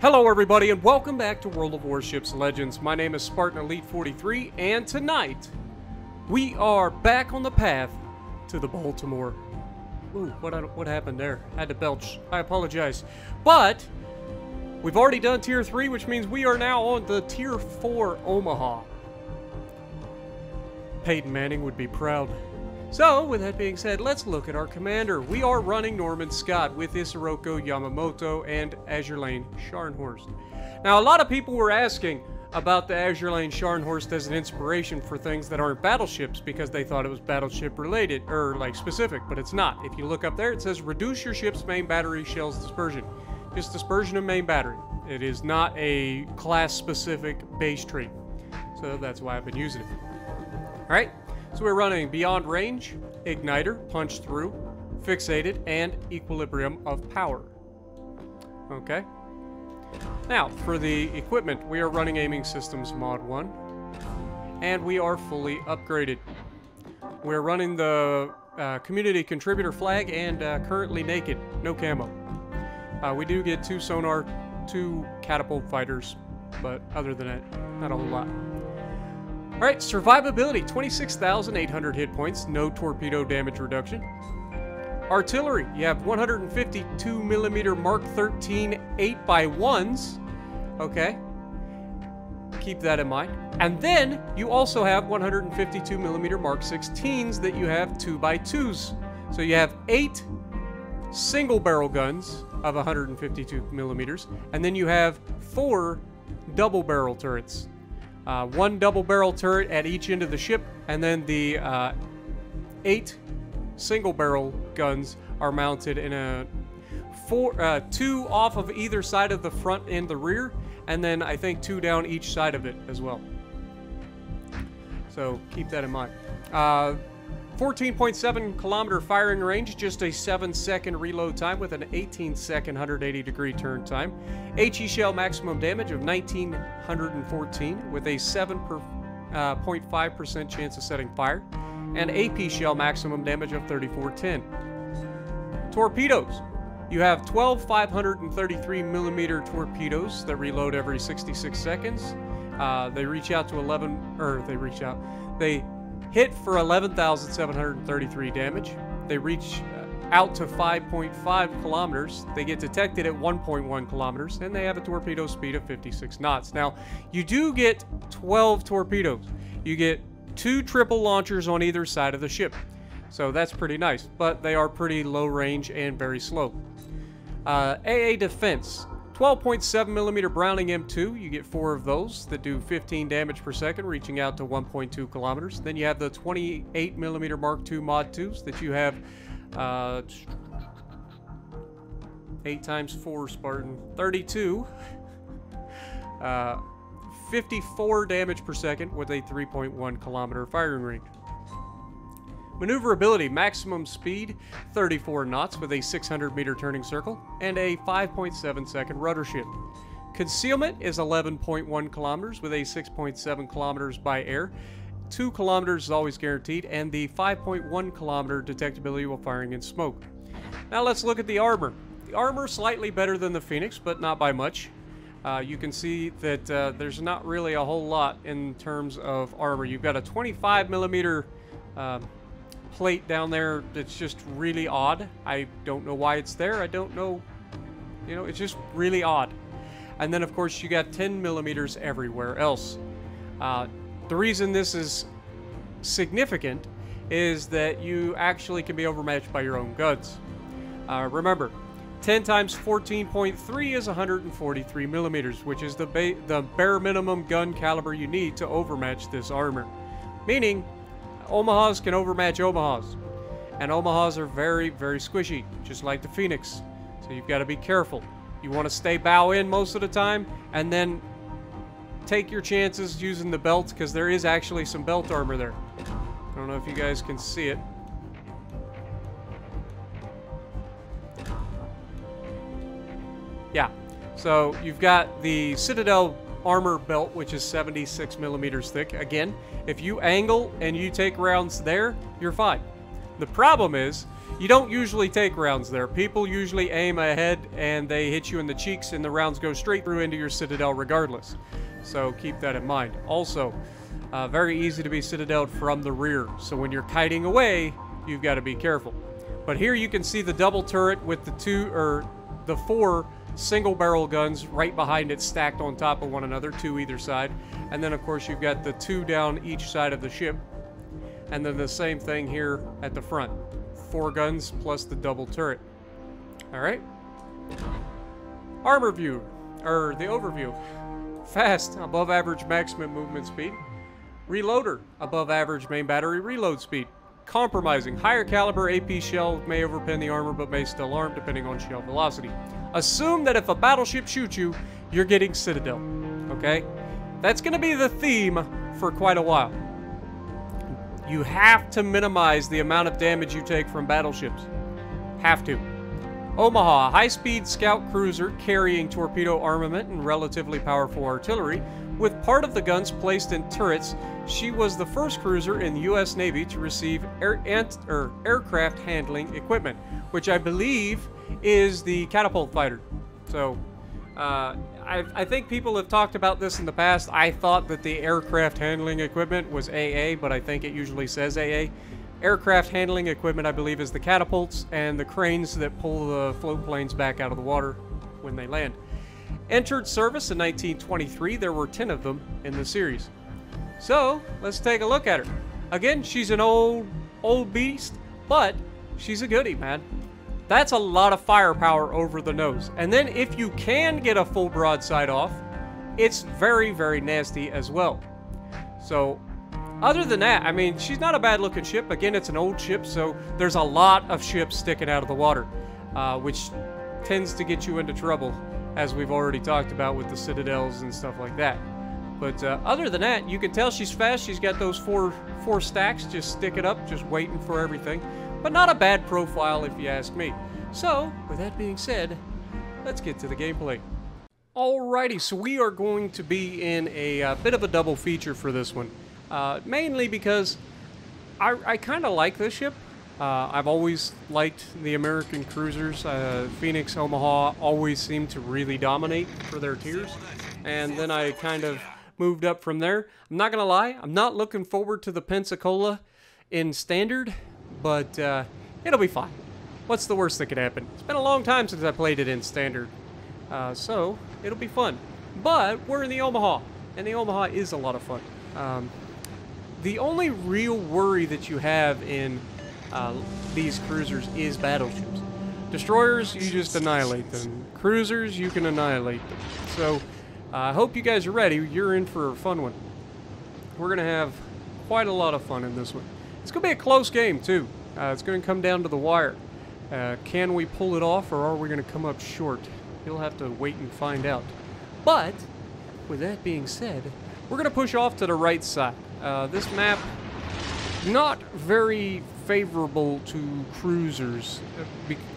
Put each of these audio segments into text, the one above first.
Hello everybody and welcome back to World of Warships Legends. My name is Spartan Elite 43 and tonight we are back on the path to the Baltimore. Ooh, what happened there? I had to belch. I apologize. But we've already done Tier 3, which means we are now on the Tier 4 Omaha. Peyton Manning would be proud. So, with that being said, let's look at our commander. We are running Norman Scott with Isiroko Yamamoto and Azure Lane Scharnhorst. Now, a lot of people were asking about the Azure Lane Scharnhorst as an inspiration for things that aren't battleships because they thought it was battleship related, or like specific, but it's not. If you look up there, it says reduce your ship's main battery shell's dispersion. Just dispersion of main battery. It is not a class-specific base trait. So that's why I've been using it. Alright. So we're running Beyond Range, Igniter, Punch Through, Fixated, and Equilibrium of Power. Okay. Now, for the equipment, we are running Aiming Systems Mod 1, and we are fully upgraded. We're running the Community Contributor Flag and currently naked, no camo. We do get 2 sonar, 2 catapult fighters, but other than that, not a whole lot. Alright, survivability, 26,800 hit points, no torpedo damage reduction. Artillery, you have 152mm Mark 13 8x1s. Okay. Keep that in mind. And then, you also have 152mm Mark 16s that you have 2x2s. So you have 8 single barrel guns of 152mm, and then you have 4 double barrel turrets. 1 double barrel turret at each end of the ship, and then the 8 single barrel guns are mounted in a 2 off of either side of the front and the rear, and then I think 2 down each side of it as well. So keep that in mind. 14.7 kilometer firing range, just a 7-second reload time with an 18-second 180-degree turn time. HE shell maximum damage of 1914 with a 7.5% chance of setting fire, and AP shell maximum damage of 3410. Torpedoes. You have 12 533mm torpedoes that reload every 66 seconds. They reach out to they hit for 11,733 damage. They reach out to 5.5 kilometers. They get detected at 1.1 kilometers, and they have a torpedo speed of 56 knots. Now, you do get 12 torpedoes. You get 2 triple launchers on either side of the ship. So that's pretty nice, but they are pretty low range and very slow. AA defense. 12.7mm Browning M2, you get 4 of those that do 15 damage per second, reaching out to 1.2 kilometers. Then you have the 28mm Mark II Mod 2s that you have 8 times 4 Spartan, 32. 54 damage per second with a 3.1 kilometer firing range. Maneuverability, maximum speed, 34 knots with a 600-meter turning circle, and a 5.7 second rudder shift. Concealment is 11.1 kilometers with a 6.7 kilometers by air. 2 kilometers is always guaranteed, and the 5.1 kilometer detectability while firing in smoke. Now let's look at the armor. The armor slightly better than the Phoenix, but not by much. You can see that there's not really a whole lot in terms of armor. You've got a 25mm plate down there that's just really odd. I don't know why it's there. I don't know. You know, it's just really odd. And then, of course, you got 10mm everywhere else. The reason this is significant is that you actually can be overmatched by your own guns. Remember, 10 times 14.3 is 143mm, which is the bare minimum gun caliber you need to overmatch this armor. Meaning, Omahas can overmatch Omahas. And Omahas are very, very squishy, just like the Phoenix. So you've got to be careful. You want to stay bow in most of the time, and then take your chances using the belt, because there is actually some belt armor there. I don't know if you guys can see it. Yeah. So you've got the Citadel armor belt, which is 76mm thick. Again, if you angle and you take rounds there, you're fine. The problem is, you don't usually take rounds there. People usually aim ahead and they hit you in the cheeks and the rounds go straight through into your citadel regardless. So keep that in mind. Also, very easy to be citadeled from the rear. So when you're kiting away, you've got to be careful. But here you can see the double turret with the 4 single barrel guns right behind it stacked on top of one another, 2 either side. And then of course you've got the 2 down each side of the ship. And then the same thing here at the front. 4 guns plus the double turret. Alright. Armor view, or the overview. Fast, above average maximum movement speed. Reloader, above average main battery reload speed. Compromising, higher caliber AP shell may overpin the armor but may still arm depending on shell velocity. Assume that if a battleship shoots you, you're getting citadel. Okay? That's going to be the theme for quite a while. You have to minimize the amount of damage you take from battleships. Have to. Omaha, a high-speed scout cruiser carrying torpedo armament and relatively powerful artillery. With part of the guns placed in turrets, she was the first cruiser in the U.S. Navy to receive aircraft handling equipment, which I believe is the catapult fighter. So, I think people have talked about this in the past. I thought that the aircraft handling equipment was AA, but I think it usually says AA. Aircraft handling equipment, I believe, is the catapults and the cranes that pull the float planes back out of the water when they land. Entered service in 1923. There were 10 of them in the series. So, let's take a look at her. Again, she's an old beast, but she's a goodie, man. That's a lot of firepower over the nose. And then if you can get a full broadside off, it's very, very nasty as well. So, other than that, I mean, she's not a bad looking ship. Again, it's an old ship, so there's a lot of ships sticking out of the water, which tends to get you into trouble, as we've already talked about with the citadels and stuff like that. But other than that, you can tell she's fast. She's got those four stacks, just stick it up, just waiting for everything. But not a bad profile if you ask me. So, with that being said, let's get to the gameplay. Alrighty, so we are going to be in a bit of a double feature for this one. Mainly because I kind of like this ship. I've always liked the American cruisers. Phoenix, Omaha always seem to really dominate for their tiers. And then I kind of moved up from there. I'm not going to lie, I'm not looking forward to the Pensacola in Standard, but it'll be fine. What's the worst that could happen? It's been a long time since I played it in Standard, so it'll be fun. But we're in the Omaha, and the Omaha is a lot of fun. The only real worry that you have in these cruisers is battleships. Destroyers, you just annihilate them. Cruisers, you can annihilate them. So, I hope you guys are ready. You're in for a fun one. We're going to have quite a lot of fun in this one. It's going to be a close game, too. It's going to come down to the wire. Can we pull it off, or are we going to come up short? You'll have to wait and find out. But, with that being said, we're going to push off to the right side. This map, not very favorable to cruisers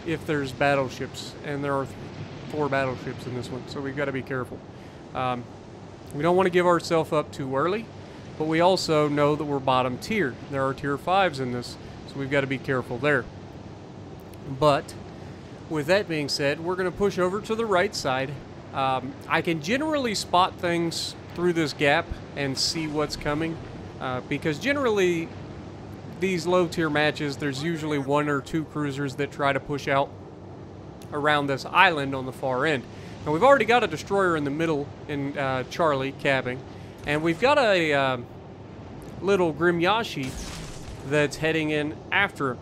if there's battleships, and there are 4 battleships in this one, so we've got to be careful. We don't want to give ourselves up too early, but we also know that we're bottom tier. There are tier 5s in this, so we've got to be careful there. But with that being said, we're going to push over to the right side. I can generally spot things through this gap and see what's coming, because generally these low tier matches, there's usually 1 or 2 cruisers that try to push out around this island on the far end. Now we've already got a destroyer in the middle in Charlie cabbing, and we've got a little Grimyashi that's heading in after him.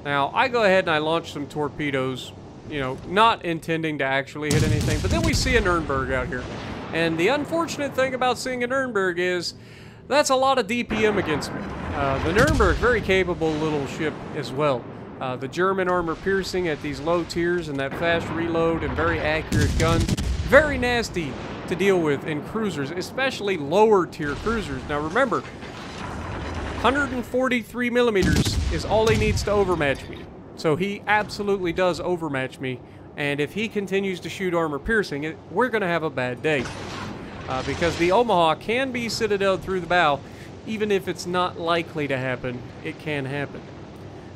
Now I go ahead and I launch some torpedoes, you know, not intending to actually hit anything, but then we see a Nürnberg out here. And the unfortunate thing about seeing a Nürnberg is that's a lot of DPM against me. The Nürnberg, very capable little ship as well. The German armor piercing at these low tiers and that fast reload and very accurate gun. Very nasty to deal with in cruisers, especially lower tier cruisers. Now remember, 143 millimeters is all he needs to overmatch me. So he absolutely does overmatch me. And if he continues to shoot armor piercing, we're going to have a bad day. Because the Omaha can be citadeled through the bow. Even if it's not likely to happen, it can happen.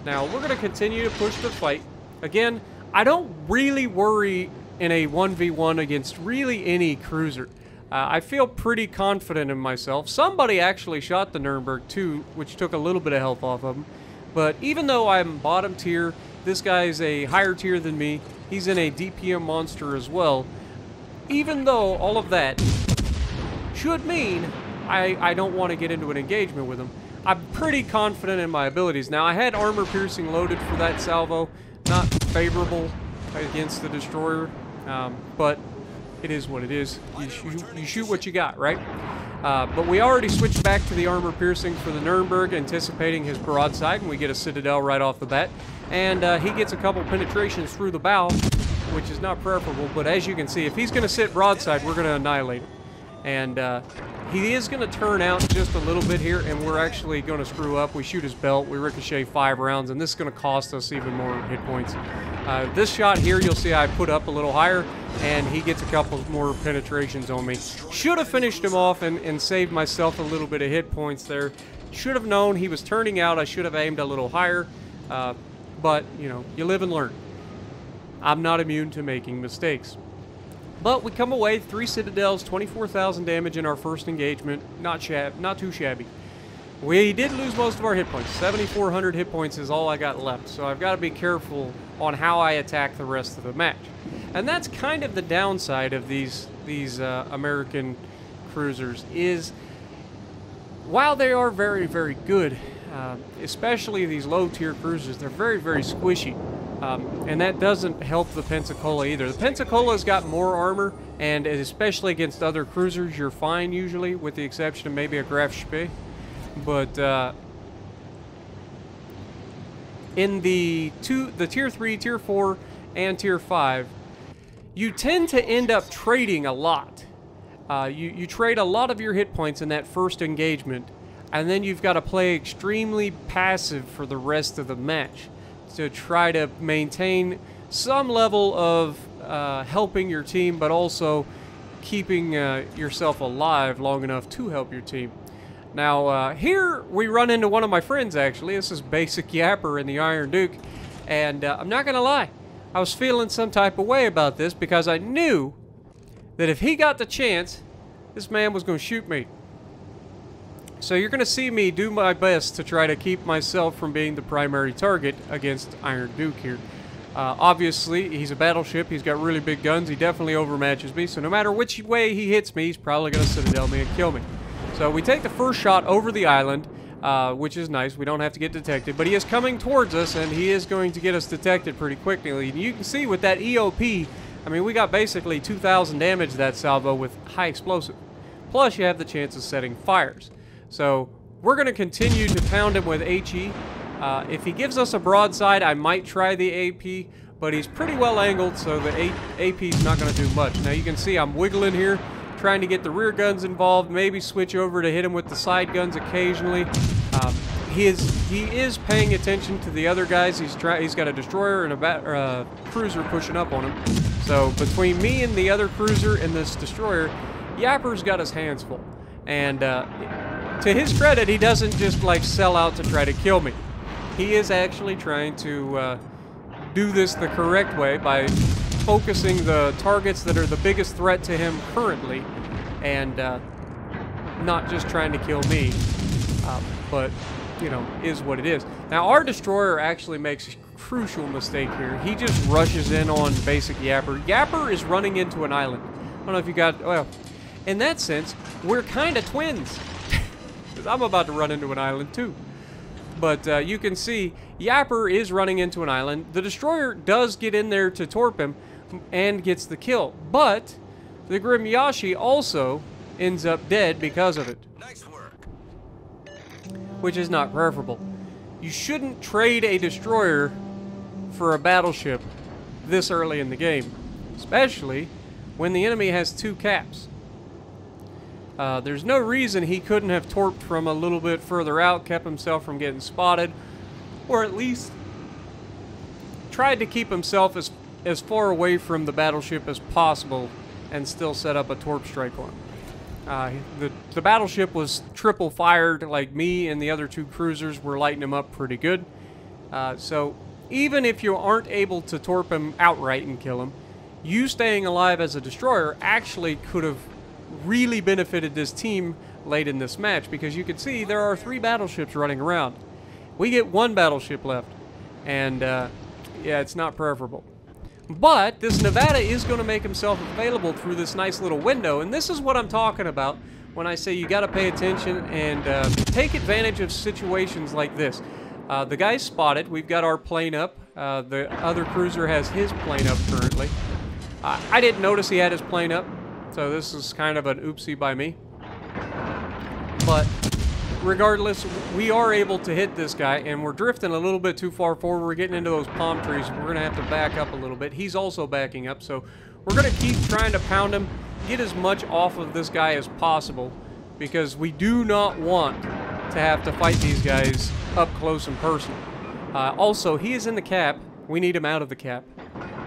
Now, we're going to continue to push the fight. Again, I don't really worry in a 1v1 against really any cruiser. I feel pretty confident in myself. Somebody actually shot the Nuremberg too, which took a little bit of health off of him. But even though I'm bottom tier, this guy is a higher tier than me. He's in a DPM monster as well. Even though all of that should mean I don't want to get into an engagement with him, I'm pretty confident in my abilities. Now, I had armor piercing loaded for that salvo. Not favorable against the destroyer, but it is what it is. You shoot what you got, right? But we already switched back to the armor piercing for the Nuremberg, anticipating his broadside, and we get a Citadel right off the bat. And he gets a couple penetrations through the bow, which is not preferable, but as you can see, if he's going to sit broadside, we're going to annihilate him. And he is going to turn out just a little bit here, and we're actually going to screw up. We shoot his belt, we ricochet 5 rounds, and this is going to cost us even more hit points. This shot here, you'll see I put up a little higher, and he gets a couple more penetrations on me. Should have finished him off and saved myself a little bit of hit points there. Should have known he was turning out. I should have aimed a little higher, but, you know, you live and learn. I'm not immune to making mistakes. But we come away, 3 Citadels, 24,000 damage in our first engagement. Not too shabby. We did lose most of our hit points. 7,400 hit points is all I got left. So I've got to be careful on how I attack the rest of the match. And that's kind of the downside of these American cruisers is, while they are very, very good, especially these low-tier cruisers, they're very, very squishy. And that doesn't help the Pensacola either. The Pensacola's got more armor, and especially against other cruisers, you're fine usually, with the exception of maybe a Graf Spee. But in the Tier 3, Tier 4, and Tier 5, you tend to end up trading a lot. You trade a lot of your hit points in that first engagement, and then you've got to play extremely passive for the rest of the match to try to maintain some level of helping your team, but also keeping yourself alive long enough to help your team. Now, here we run into one of my friends, actually. This is Basic Yapper in the Iron Duke, and I'm not going to lie. I was feeling some type of way about this because I knew that if he got the chance, this man was going to shoot me. So you're going to see me do my best to try to keep myself from being the primary target against Iron Duke here. Obviously, he's a battleship. He's got really big guns. He definitely overmatches me. So no matter which way he hits me, he's probably going to Citadel me and kill me. So we take the first shot over the island, which is nice. We don't have to get detected. But he is coming towards us, and he is going to get us detected pretty quickly. And you can see with that EOP, I mean, we got basically 2,000 damage that salvo with high explosive. Plus, you have the chance of setting fires. So we're going to continue to pound him with HE. If he gives us a broadside, I might try the AP, but he's pretty well angled, so the AP is not going to do much. Now you can see I'm wiggling here, trying to get the rear guns involved, maybe switch over to hit him with the side guns occasionally. He is paying attention to the other guys. He's got a destroyer and a cruiser pushing up on him. So between me and the other cruiser and this destroyer, Yapper's got his hands full. And to his credit, he doesn't just like sell out to try to kill me. He is actually trying to do this the correct way by focusing the targets that are the biggest threat to him currently, and not just trying to kill me, but, you know, is what it is. Now, our destroyer actually makes a crucial mistake here. He just rushes in on Basic Yapper. Yapper is running into an island. I don't know if you got, well, in that sense, we're kind of twins. Because I'm about to run into an island too. But you can see Yapper is running into an island. The destroyer does get in there to torp him and gets the kill. But the Grimyashi also ends up dead because of it. Nice work. Which is not preferable. You shouldn't trade a destroyer for a battleship this early in the game. Especially when the enemy has 2 caps. There's no reason he couldn't have torped from a little bit further out, kept himself from getting spotted, or at least tried to keep himself as far away from the battleship as possible and still set up a torp strike on him. The battleship was triple fired, like me and the other 2 cruisers were lighting him up pretty good. So even if you aren't able to torp him outright and kill him, you staying alive as a destroyer actually could have really benefited this team late in this match, because you can see there are 3 battleships running around. We get 1 battleship left, and yeah, it's not preferable. But this Nevada is going to make himself available through this nice little window, and this is what I'm talking about when I say you got to pay attention and take advantage of situations like this. The guy's spotted. We've got our plane up. The other cruiser has his plane up currently. I didn't notice he had his plane up, so this is kind of an oopsie by me. But regardless, we are able to hit this guy, and we're drifting a little bit too far forward. We're getting into those palm trees. We're going to have to back up a little bit. He's also backing up, so we're going to keep trying to pound him, get as much off of this guy as possible, because we do not want to have to fight these guys up close and personal. Also, he is in the cap. We need him out of the cap.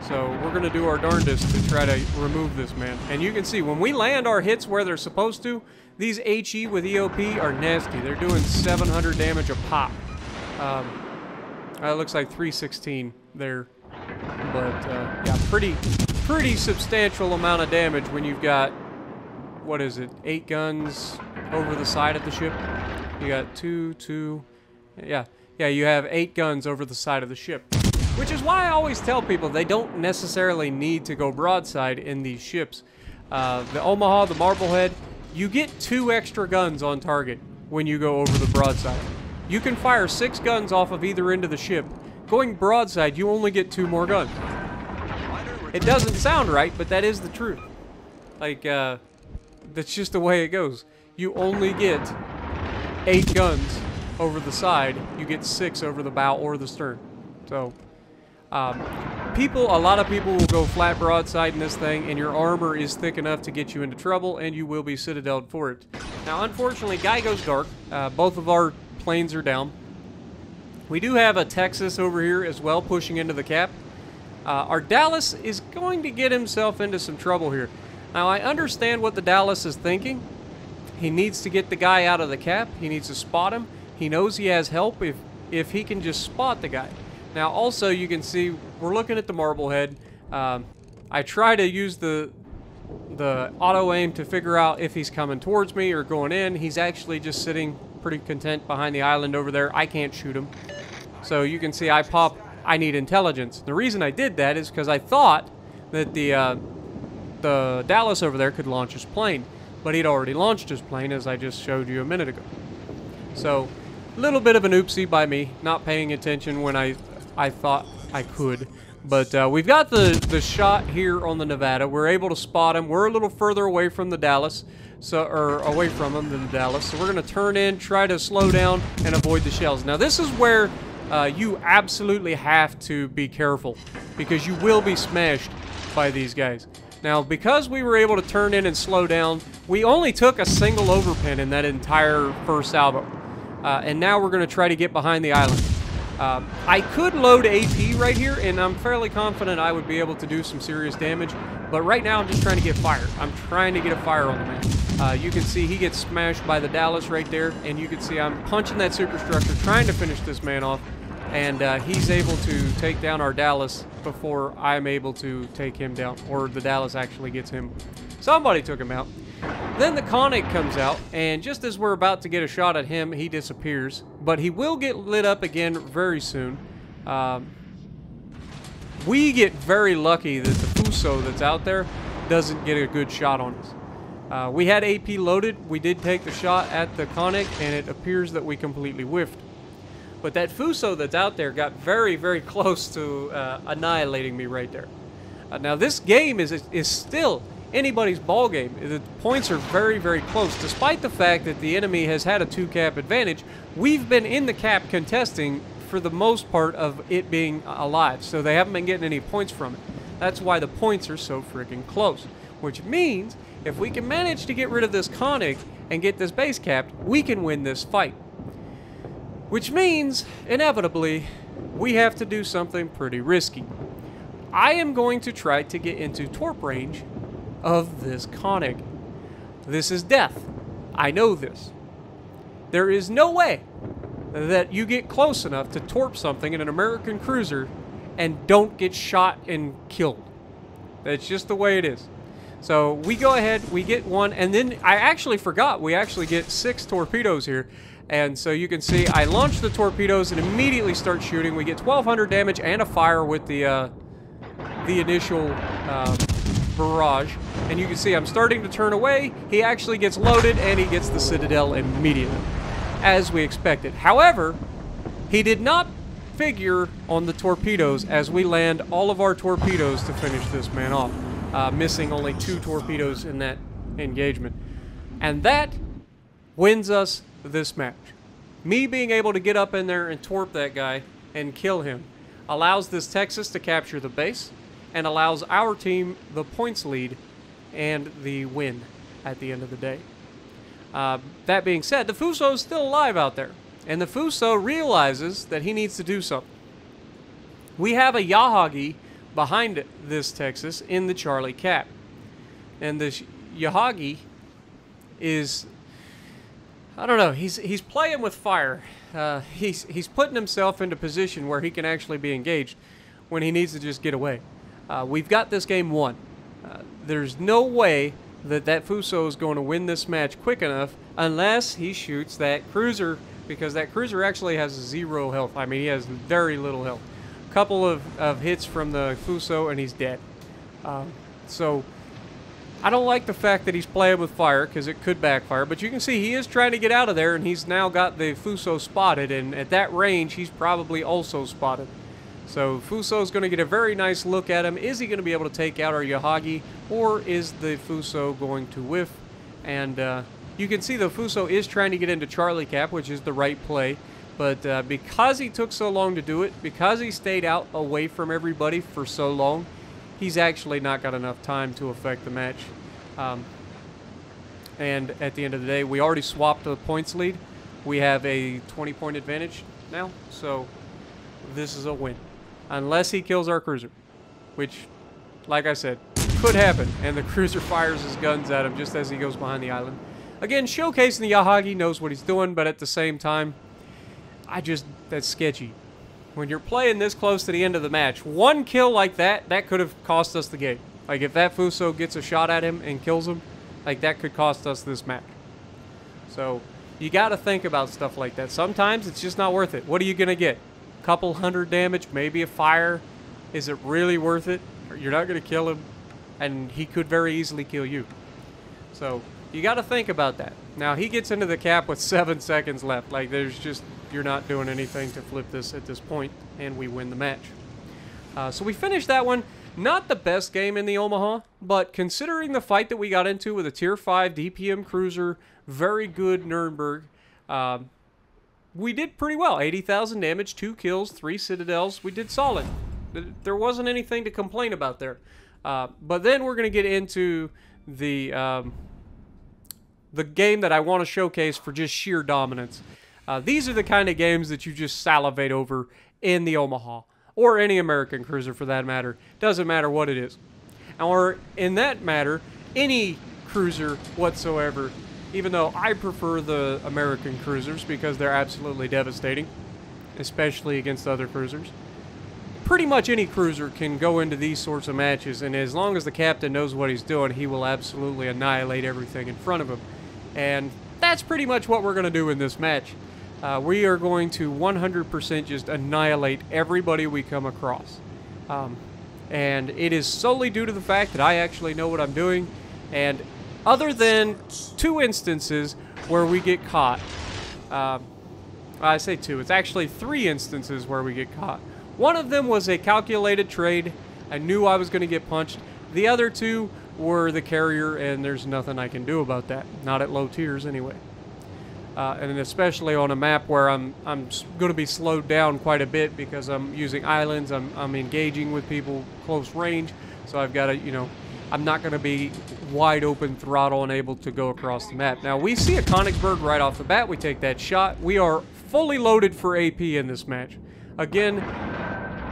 So we're going to do our darndest to try to remove this man. And you can see, when we land our hits where they're supposed to, these HE with EOP are nasty. They're doing 700 damage a pop. It looks like 316 there. But, yeah, pretty substantial amount of damage when you've got, what is it, 8 guns over the side of the ship. You got 2, yeah, you have 8 guns over the side of the ship. Which is why I always tell people they don't necessarily need to go broadside in these ships. The Omaha, the Marblehead, you get 2 extra guns on target when you go over the broadside. You can fire 6 guns off of either end of the ship. Going broadside, you only get 2 more guns. It doesn't sound right, but that is the truth. Like, that's just the way it goes. You only get 8 guns over the side. You get 6 over the bow or the stern. So, a lot of people will go flat broadside in this thing, and your armor is thick enough to get you into trouble, and you will be citadeled for it. Now, unfortunately, guy goes dark. Both of our planes are down. We do have a Texas over here as well, pushing into the cap. Our Dallas is going to get himself into some trouble here. Now, I understand what the Dallas is thinking. He needs to get the guy out of the cap. He needs to spot him. He knows he has help if he can just spot the guy. Now, also, you can see we're looking at the Marblehead. I try to use the auto-aim to figure out if he's coming towards me or going in. He's actually just sitting pretty content behind the island over there. I can't shoot him. So you can see I need intelligence. The reason I did that is because I thought that the Dallas over there could launch his plane. But he'd already launched his plane, as I just showed you a minute ago. So, a little bit of an oopsie by me, not paying attention when I thought I could. But we've got the shot here on the Nevada. We're able to spot him. We're a little further away from the Dallas, or away from him than the Dallas. So we're going to turn in, try to slow down, and avoid the shells. Now this is where you absolutely have to be careful, because you will be smashed by these guys. Now, because we were able to turn in and slow down, we only took a single overpin in that entire first salvo. And now we're going to try to get behind the island. I could load AP right here, and I'm fairly confident I would be able to do some serious damage. But right now, I'm just trying to get fire. I'm trying to get a fire on the man. You can see he gets smashed by the Dallas right there, and you can see I'm punching that superstructure, trying to finish this man off. And he's able to take down our Dallas before I'm able to take him down, or the Dallas actually gets him. Somebody took him out. Then the Koenig comes out, and just as we're about to get a shot at him, he disappears. But he will get lit up again very soon. We get very lucky that the Fuso that's out there doesn't get a good shot on us. We had AP loaded. We did take the shot at the Koenig, and it appears that we completely whiffed. But that Fuso that's out there got very, very close to annihilating me right there. Now this game is still anybody's ball game. The points are very, very close. Despite the fact that the enemy has had a 2-cap advantage, we've been in the cap contesting for the most part of it being alive. So they haven't been getting any points from it. That's why the points are so freaking close. Which means if we can manage to get rid of this Koenig and get this base capped, we can win this fight. Which means, inevitably, we have to do something pretty risky. I am going to try to get into torp range of this Koenig. This is death. I know this. There is no way that you get close enough to torp something in an American cruiser and don't get shot and killed. That's just the way it is. So we go ahead, we get one, and then I actually forgot, we actually get 6 torpedoes here. And so you can see I launch the torpedoes and immediately start shooting. We get 1,200 damage and a fire with the initial barrage. And you can see I'm starting to turn away. He actually gets loaded and he gets the Citadel immediately, as we expected. However, he did not figure on the torpedoes as we land all of our torpedoes to finish this man off, missing only 2 torpedoes in that engagement. And that wins us this match. Me being able to get up in there and torp that guy and kill him allows this Texas to capture the base and allows our team the points lead and the win at the end of the day. That being said, the Fuso is still alive out there, and the Fuso realizes that he needs to do something. We have a Yahagi behind this Texas in the Charlie Cap, and this Yahagi is, I don't know, he's playing with fire. He's putting himself into position where he can actually be engaged when he needs to just get away. We've got this game won. There's no way that Fuso is going to win this match quick enough unless he shoots that cruiser, because that cruiser actually has 0 health. I mean, he has very little health. A couple of hits from the Fuso and he's dead. So I don't like the fact that he's playing with fire, because it could backfire, but you can see he is trying to get out of there, and he's now got the Fuso spotted, and at that range he's probably also spotted. So Fuso's going to get a very nice look at him. Is he going to be able to take out our Yahagi, or is the Fuso going to whiff? And you can see the Fuso is trying to get into Charlie Cap, which is the right play. But because he took so long to do it, because he stayed out away from everybody for so long, he's actually not got enough time to affect the match. And at the end of the day, we already swapped the points lead. We have a 20-point advantage now, so this is a win. Unless he kills our cruiser, which, like I said, could happen, and the cruiser fires his guns at him just as he goes behind the island. Again, showcasing the Yahagi knows what he's doing, but at the same time, that's sketchy. When you're playing this close to the end of the match, one kill like that could have cost us the game. Like, if that Fuso gets a shot at him and kills him, like, that could cost us this match. So, you got to think about stuff like that. Sometimes it's just not worth it. What are you going to get? A couple hundred damage, maybe a fire. Is it really worth it? You're not going to kill him, and he could very easily kill you. So, you got to think about that. Now, he gets into the cap with 7 seconds left. Like, you're not doing anything to flip this at this point, and we win the match. So we finished that one. Not the best game in the Omaha, but considering the fight that we got into with a Tier 5 DPM cruiser, very good Nuremberg, we did pretty well. 80,000 damage, 2 kills, 3 Citadels. We did solid. There wasn't anything to complain about there. But then we're going to get into the game that I want to showcase for just sheer dominance. These are the kind of games that you just salivate over in the Omaha, or any American cruiser for that matter. Doesn't matter what it is. Or, in that matter, any cruiser whatsoever, even though I prefer the American cruisers because they're absolutely devastating, especially against other cruisers. Pretty much any cruiser can go into these sorts of matches, and as long as the captain knows what he's doing, he will absolutely annihilate everything in front of him. And that's pretty much what we're going to do in this match. We are going to 100% just annihilate everybody we come across. And it is solely due to the fact that I actually know what I'm doing. And other than 2 instances where we get caught, I say 2, it's actually 3 instances where we get caught. One of them was a calculated trade. I knew I was going to get punched. The other 2 were the carrier, and there's nothing I can do about that. Not at low tiers anyway. And especially on a map where I'm going to be slowed down quite a bit because I'm using islands, I'm engaging with people close range, so I've got to, you know, I'm not going to be wide open throttle and able to go across the map. Now, we see a Königsberg right off the bat. We take that shot. We are fully loaded for AP in this match. Again,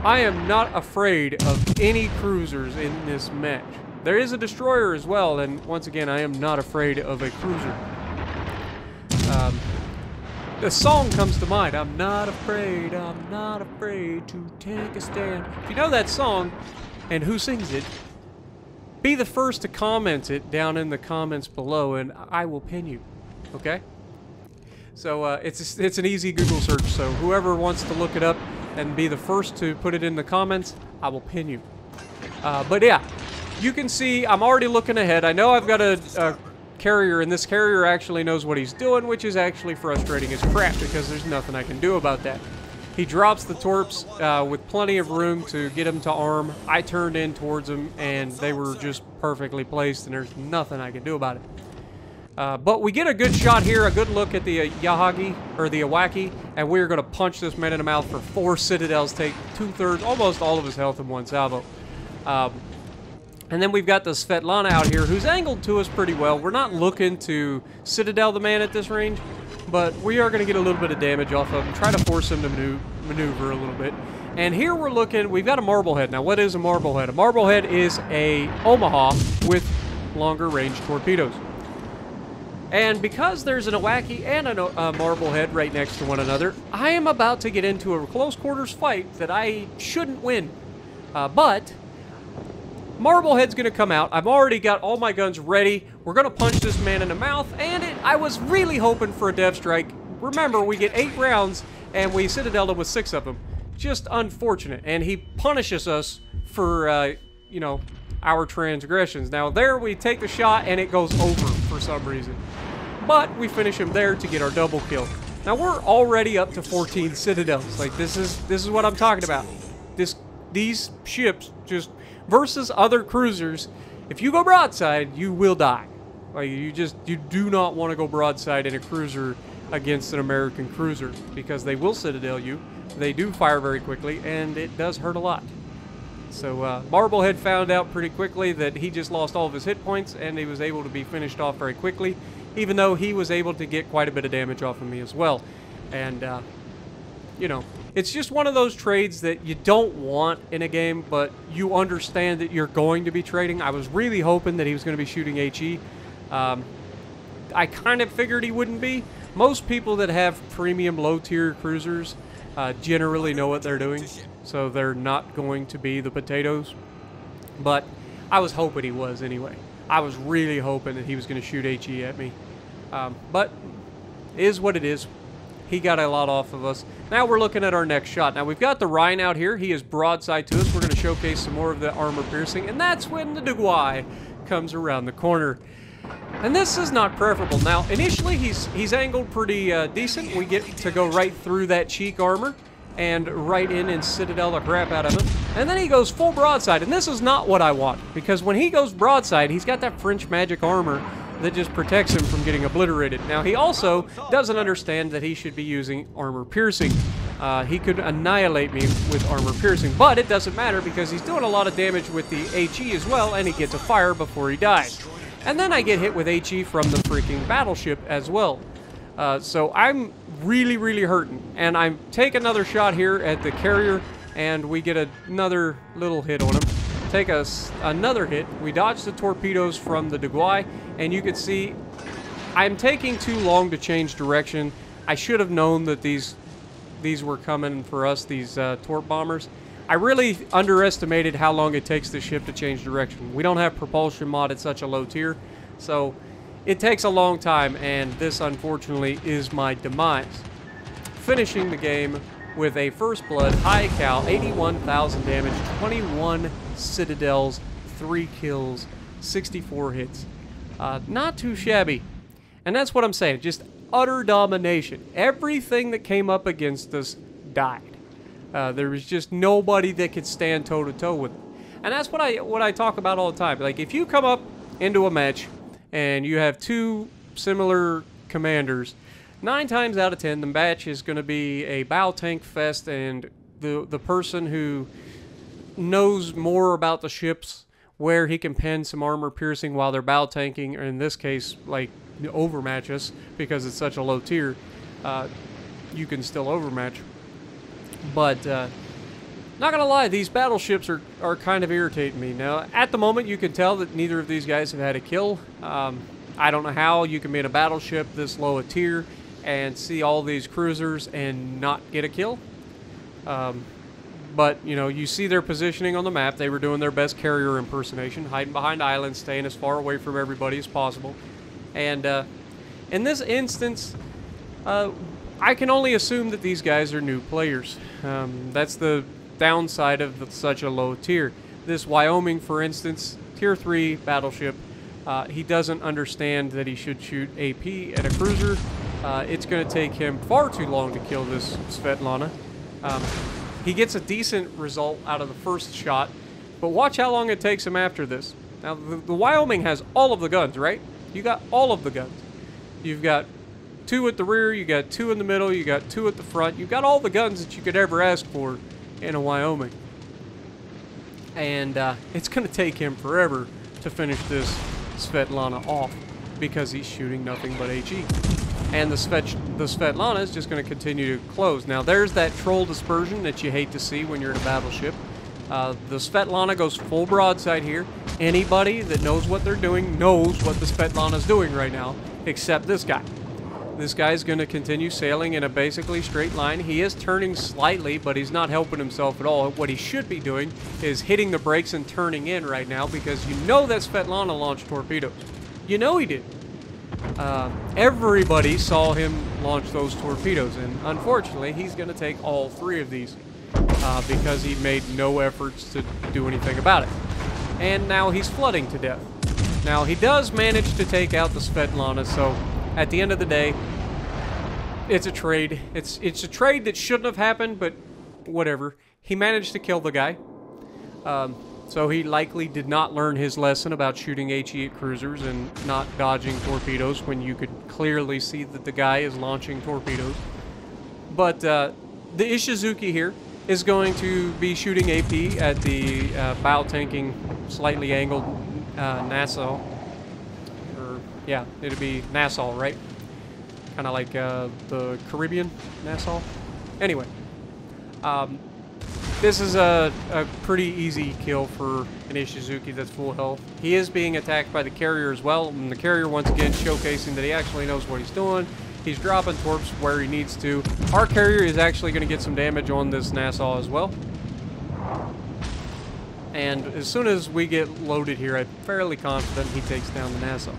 I am not afraid of any cruisers in this match. There is a destroyer as well, and once again, I am not afraid of a cruiser. the song comes to mind. I'm not afraid to take a stand. If you know that song and who sings it, be the first to comment it down in the comments below, and I will pin you. Okay? So it's an easy Google search. So whoever wants to look it up and be the first to put it in the comments, I will pin you. But yeah, you can see I'm already looking ahead. I know I've got a carrier, and this carrier actually knows what he's doing, which is actually frustrating as crap because there's nothing I can do about that. He drops the torps with plenty of room to get him to arm. I turned in towards him, and they were just perfectly placed, and there's nothing I can do about it. But we get a good shot here, a good look at the Yahagi, or the Awaki, and we're going to punch this man in the mouth for 4 citadels, take 2/3, almost all of his health in one salvo. And then we've got the Svetlana out here, who's angled to us pretty well. We're not looking to citadel the man at this range, but we are going to get a little bit of damage off of him, try to force him to maneuver a little bit. And here we're looking, we've got a Marblehead. Now, what is a Marblehead? A Marblehead is a Omaha with longer range torpedoes. And because there's an Awaki and a Marblehead right next to one another, I am about to get into a close quarters fight that I shouldn't win. But Marblehead's going to come out. I've already got all my guns ready. We're going to punch this man in the mouth, and I was really hoping for a dev strike. Remember, we get 8 rounds, and we citadeled him with 6 of them. Just unfortunate, and he punishes us for, you know, our transgressions. Now, there we take the shot, and it goes over for some reason. But we finish him there to get our double kill. Now, we're already up to 14 citadels. Like, this is what I'm talking about. These ships just... versus other cruisers, if you go broadside, you will die. Like, you do not want to go broadside in a cruiser against an American cruiser, because they will citadel you, they do fire very quickly, and it does hurt a lot. So Marblehead found out pretty quickly that he just lost all of his hit points, and he was able to be finished off very quickly, even though he was able to get quite a bit of damage off of me as well. And you know, it's just one of those trades that you don't want in a game, but you understand that you're going to be trading. I was really hoping that he was going to be shooting HE. I kind of figured he wouldn't be. Most people that have premium low-tier cruisers generally know what they're doing, so they're not going to be the potatoes. But I was hoping he was anyway. I was really hoping that he was going to shoot HE at me. But it is what it is. He got a lot off of us. Now we're looking at our next shot. Now we've got the Rhine out here. He is broadside to us. We're going to showcase some more of the armor piercing, and that's when the Duguay comes around the corner. And this is not preferable. Now initially he's angled pretty decent. We get to go right through that cheek armor and right in and citadel the crap out of him. And then he goes full broadside, and this is not what I want, because when he goes broadside, he's got that French magic armor that just protects him from getting obliterated. Now, he also doesn't understand that he should be using armor piercing. He could annihilate me with armor piercing, but it doesn't matter because he's doing a lot of damage with the HE as well, and he gets a fire before he dies. And then I get hit with HE from the freaking battleship as well. So I'm really, really hurting. And I take another shot here at the carrier, and we get another little hit on him. Take us another hit. We dodge the torpedoes from the Duguay, and you can see I'm taking too long to change direction. I should have known that these were coming for us, these torp bombers. I really underestimated how long it takes the ship to change direction. We don't have propulsion mod at such a low tier, so it takes a long time, and this unfortunately is my demise. Finishing the game with a first blood, high cal, 81,000 damage, 21 citadels, 3 kills, 64 hits. Not too shabby. And that's what I'm saying, just utter domination. Everything that came up against us died. There was just nobody that could stand toe-to-toe with it. And that's what I talk about all the time. Like, if you come up into a match and you have 2 similar commanders, 9 times out of 10, the match is going to be a bow tank fest, and the person who knows more about the ships, where he can pen some armor piercing while they're bow tanking, or in this case, like, overmatch us because it's such a low tier, you can still overmatch. But not gonna lie, these battleships are kind of irritating me. Now, at the moment, you can tell that neither of these guys have had a kill. I don't know how you can be in a battleship this low a tier and see all these cruisers and not get a kill. But, you know, you see their positioning on the map. They were doing their best carrier impersonation, hiding behind islands, staying as far away from everybody as possible. And in this instance, I can only assume that these guys are new players. That's the downside of such a low tier. This Wyoming, for instance, tier 3 battleship, he doesn't understand that he should shoot AP at a cruiser. It's going to take him far too long to kill this Svetlana. He gets a decent result out of the first shot, but watch how long it takes him after this. Now, the Wyoming has all of the guns, right? You got all of the guns. You've got 2 at the rear, you got 2 in the middle, you got 2 at the front. You've got all the guns that you could ever ask for in a Wyoming. And it's going to take him forever to finish this Svetlana off because he's shooting nothing but HE. And the Svetlana is just going to continue to close. Now, there's that troll dispersion that you hate to see when you're in a battleship. The Svetlana goes full broadside here. Anybody that knows what they're doing knows what the Svetlana's doing right now, except this guy. This guy's going to continue sailing in a basically straight line. He is turning slightly, but he's not helping himself at all. What he should be doing is hitting the brakes and turning in right now, because you know that Svetlana launched torpedoes. You know he did. Everybody saw him launch those torpedoes, and unfortunately he's going to take all 3 of these because he made no efforts to do anything about it. And now he's flooding to death. Now, he does manage to take out the Svetlana, so at the end of the day, it's a trade. It's a trade that shouldn't have happened, but whatever. He managed to kill the guy. So he likely did not learn his lesson about shooting HE at cruisers and not dodging torpedoes when you could clearly see that the guy is launching torpedoes. But the Ishizuki here is going to be shooting AP at the bow tanking, slightly angled Nassau. Or, yeah, it'd be Nassau, right? Kind of like the Caribbean Nassau. Anyway. This is a pretty easy kill for an Ishizuki that's full health. He is being attacked by the carrier as well, and the carrier once again showcasing that he actually knows what he's doing. He's dropping torps where he needs to. Our carrier is actually going to get some damage on this Nassau as well. And as soon as we get loaded here, I'm fairly confident he takes down the Nassau.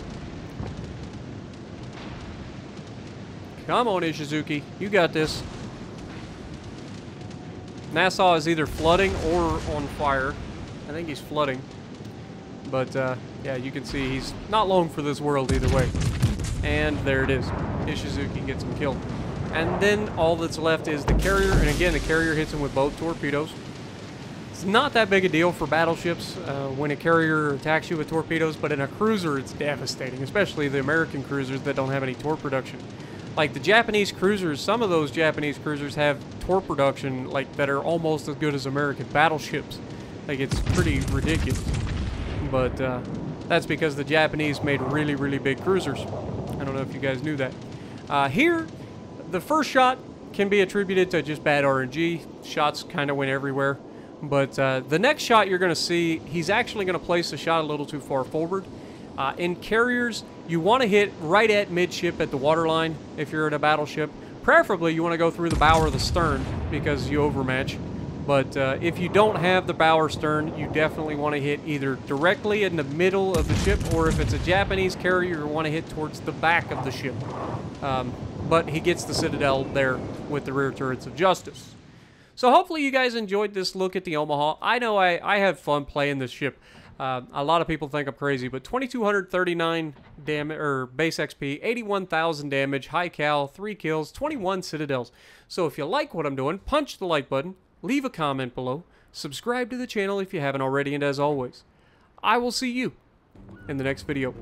Come on, Ishizuki. You got this. Nassau is either flooding or on fire. I think he's flooding. But, yeah, you can see he's not long for this world either way. And there it is. Ishizuki gets him killed. And then all that's left is the carrier. And again, the carrier hits him with both torpedoes. It's not that big a deal for battleships when a carrier attacks you with torpedoes, but in a cruiser, it's devastating, especially the American cruisers that don't have any torp production. Like the Japanese cruisers, some of those Japanese cruisers have torp production like that are almost as good as American battleships. Like, it's pretty ridiculous. But that's because the Japanese made really, really big cruisers. I don't know if you guys knew that. Here, the first shot can be attributed to just bad RNG. Shots kind of went everywhere. But the next shot you're going to see, he's actually going to place the shot a little too far forward. In carriers, you want to hit right at midship at the waterline if you're in a battleship. Preferably, you want to go through the bow or the stern because you overmatch. But if you don't have the bow or stern, you definitely want to hit either directly in the middle of the ship, or if it's a Japanese carrier, you want to hit towards the back of the ship. But he gets the Citadel there with the rear turrets of Justice. So hopefully you guys enjoyed this look at the Omaha. I know I have fun playing this ship. A lot of people think I'm crazy, but 2,239 damage or base XP, 81,000 damage, high cal, 3 kills, 21 Citadels. So if you like what I'm doing, punch the like button, leave a comment below, subscribe to the channel if you haven't already, and as always, I will see you in the next video.